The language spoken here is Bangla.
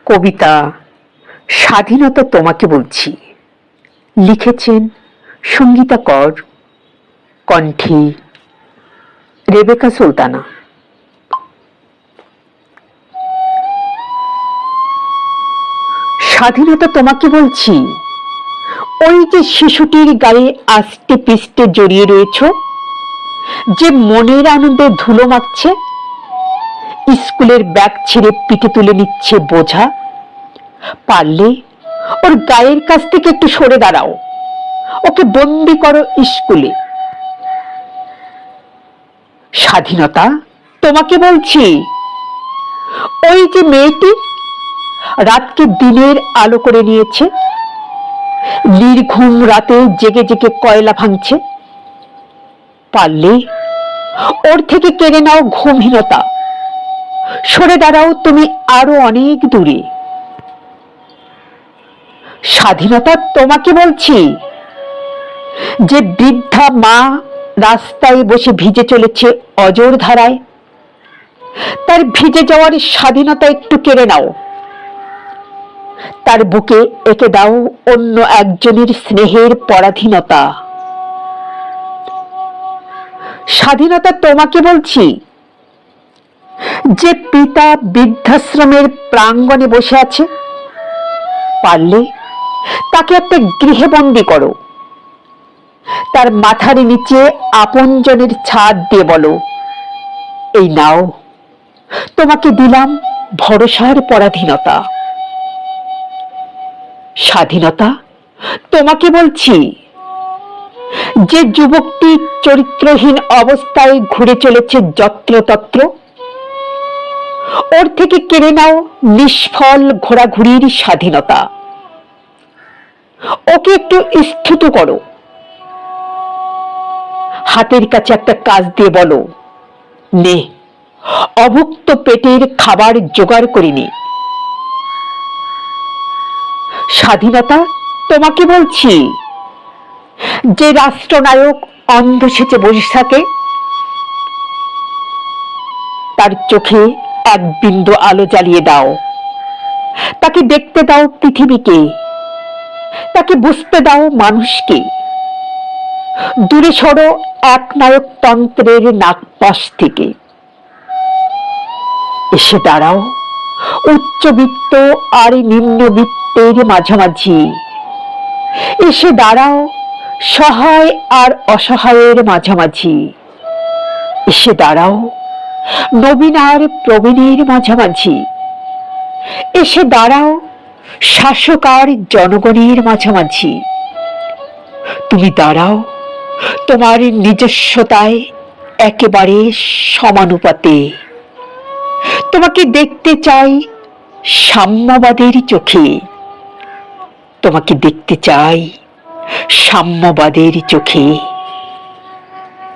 কবিতা স্বাধীনতা তোমাকে বলছি, লিখেছেন সঙ্গীতা কর, কণ্ঠে রেবেকা সুলতানা। স্বাধীনতা তোমাকে বলছি, ওই যে শিশুটির গায়ে আস্তে পিষ্টে জড়িয়ে রয়েছ, যে মনের আনন্দে ধুলো মাখছে, স্কুলের ব্যাগ ছেড়ে পিঠে তুলে নিচ্ছে বোঝা। পারলে ওর গায়ের কাছ থেকে একটু সরে দাঁড়াও, ওকে বন্দি করো স্কুলে। স্বাধীনতা তোমাকে বলছি, ওই যে মেয়েটি রাতকে দিনের আলো করে নিয়েছে, নির্ঘুম রাতে জেগে জেগে কয়লা ভাঙছে। পারলে ওর থেকে কেড়ে নাও ঘুমহীনতা, সরে দাঁড়াও তুমি আরো অনেক দূরে। স্বাধীনতা তোমাকে বলছি, যে বৃদ্ধা মা রাস্তায় বসে ভিজে চলেছে অজর ধারায়, তার ভিজে যাওয়ার স্বাধীনতা একটু কেড়ে নাও। তার বুকে এঁকে দাও অন্য একজনের স্নেহের পরাধীনতা। স্বাধীনতা তোমাকে বলছি, যে পিতা বৃদ্ধাশ্রমের প্রাঙ্গণে বসে আছে, পারলে তাকে একটা গৃহে বন্দী করো। তার মাথার নিচে আপনজনের ছাদ দিয়ে বলো, এই নাও, তোমাকে দিলাম ভরসার পরাধীনতা। স্বাধীনতা তোমাকে বলছি, যে যুবকটি চরিত্রহীন অবস্থায় ঘুরে চলেছে যত্রতত্র, ওর থেকে কেড়ে নাও নিষ্ফল ঘোরাঘুরির স্বাধীনতা। ওকে একটু স্থিত করো, হাতের কাছে একটা কাজ দিয়ে বলো, নে, অভুক্ত পেটের খাবার জোগাড় করিনি। স্বাধীনতা তোমাকে বলছি, যে রাষ্ট্রনায়ক অন্ধ সেচে বসে থাকে, তার চোখে এক বিন্দু আলো জ্বালিয়ে দাও। তাকে দেখতে দাও পৃথিবীকে, তাকে বুঝতে দাও মানুষকে। দূরে সরো এক নায়কতন্ত্রের নাগপাশ থেকে। এসে দাঁড়াও উচ্চবিত্ত আর নিম্নবিত্তের মাঝামাঝি। এসে দাঁড়াও সহায় আর অসহায়ের মাঝামাঝি। এসে দাঁড়াও নবীন আর প্রবীণের মাঝামাঝি। এসে দাঁড়াও শাসক আর জনগণের মাঝামাঝি। তুমি দাঁড়াও তোমার নিজস্বতায় একেবারে সমানুপাতে। তোমাকে দেখতে চাই সাম্যবাদের চোখে। তোমাকে দেখতে চাই সাম্যবাদের চোখে।